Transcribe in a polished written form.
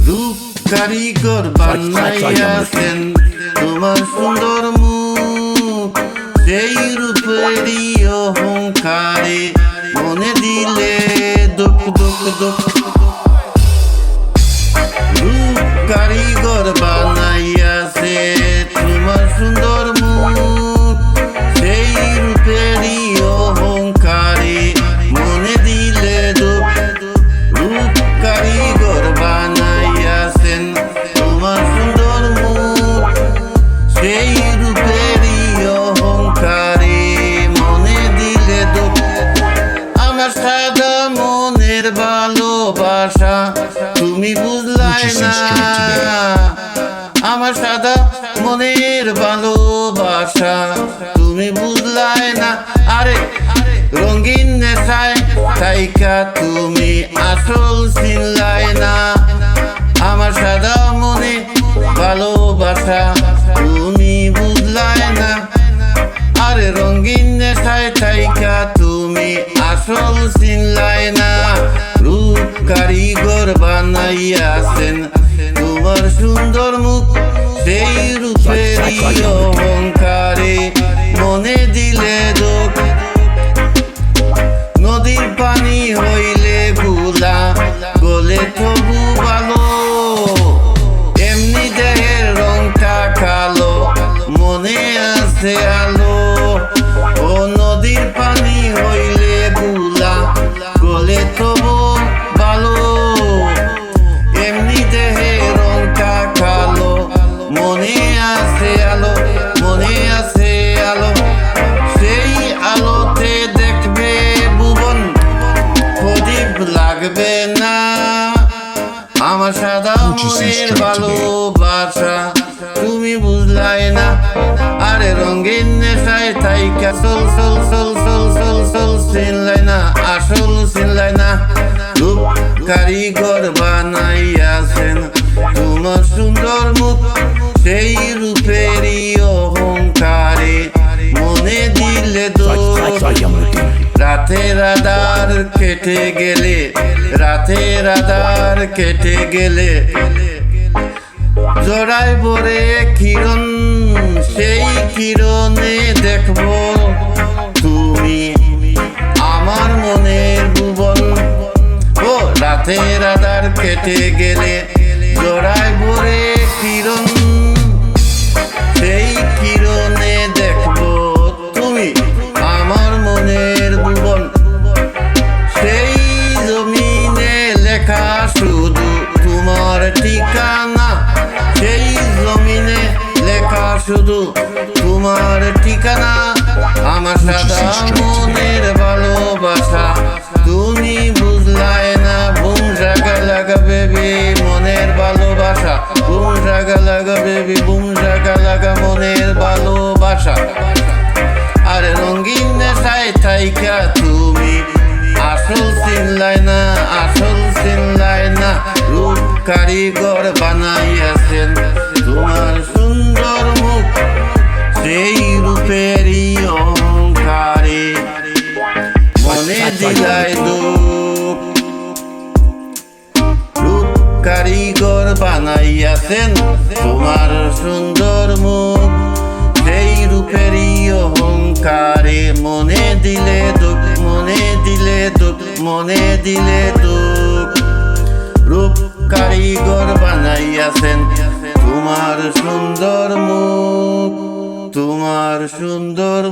রূপ কারিগর বানাইয়াছেন তোমার সুন্দর মুখ, সেই রূপেরই অহংকারে মনে দিলে দুঃখ দুঃখ দুঃখ। রূপ কারিগর বানাইয়াছে তোমার সুন্দর মুখ, সেই রূপেরই অহংকারে মনে দিলে দুঃখ। রূপ কারিগর বানাইয়াছেন তোমার সুন্দর মুখ, সেই রূপেরই অহংকারে মনে দিলে দুঃখ। আমার সাদা মনের ভালোবাসা তুমি বুঝলাই না, আমার সাদা মনের ভালোবাসা তুমি বুঝলাই না। আরে রঙিন নেশায় তাইকা তুমি আসল চিনলাই না, আমার সাদা মনে ভালোবাসা তুমি বুঝলাই না। আরে রঙিন নেশায় তাইকা তুমি আসল চিনলাই না। রূপ কারিগর বানাইয়াছেন তোমার সুন্দর মুখ, সেই রূপেরই অহংকারে মনে দিলে দুঃখ। নদীর পানি হইলে গুলা গলে তবু ভালো, এমনি দেহের রংটা কালো মনে আছে আলো। ও নদীর পানি হইলে গুলা গলে তবু ভালো, এমনি দেহের রংটা কালো মনে আছে আলো, মনে আছে আলো। সেই আলোতে দেখবে ভুবন প্রদীপ লাগবে না, আমার সাদা মনের ভালোবাসা তুমি বুঝলাই না। আরে রঙিন নেশায় তাইকা সোল সোল সোল সোল সোল সোল চিনলাই না, আসল চিনলাই না। রূপ কারিগর বানাইয়াছেন তোমার সুন্দর মুখ, সেই রূপেরই অহংকারে মনে দিলে দোষ। রাতের আধার কেটে গেলে, রাতের আধার কেটে গেলে জড়াই ভরে কিরণ, সেই কিরণে দেখবো তুমি আমার মনের ভুবন। ও রাতের আধার কেটে গেলে জড়াই ভরে কিরণ, সেই কিরণে দেখবো তুমি আমার মনের ভুবন। সেই জমিনে লেখা শুধু তোমার ঠিকানা, সেই জমিনে লেখা শুধু তোমার ঠিকানা। আমার সাদা মনের ভালোবাসা তুমি বুঝলাই না। বুম জাগা লাগা বেবি মনের ভালোবাসা, বুম জাগা লাগা বেবি, বুম জাগা লাগা মনের ভালোবাসা। আরে রঙিন নেশায় তাইকা তুমি আসল চিনলাই না, আসল চিনলাই না। রূপ কারিগর বানাইয়াছেন তোমার সুন্দর মুখ, সেই রূপেরই অহংকারে মনে দিলাই দুঃখ। রূপ কারিগর বানাইয়াছেন তোমার সুন্দর মুখ, সেই রূপেরই অহংকারে মনে দিলে দুঃখ, মনে দিলে দুঃখ, মনে দিলে দুঃখ। রূপ কারিগর বানাইয়াছেন তোমার সুন্দর মুখ, তোমার সুন্দর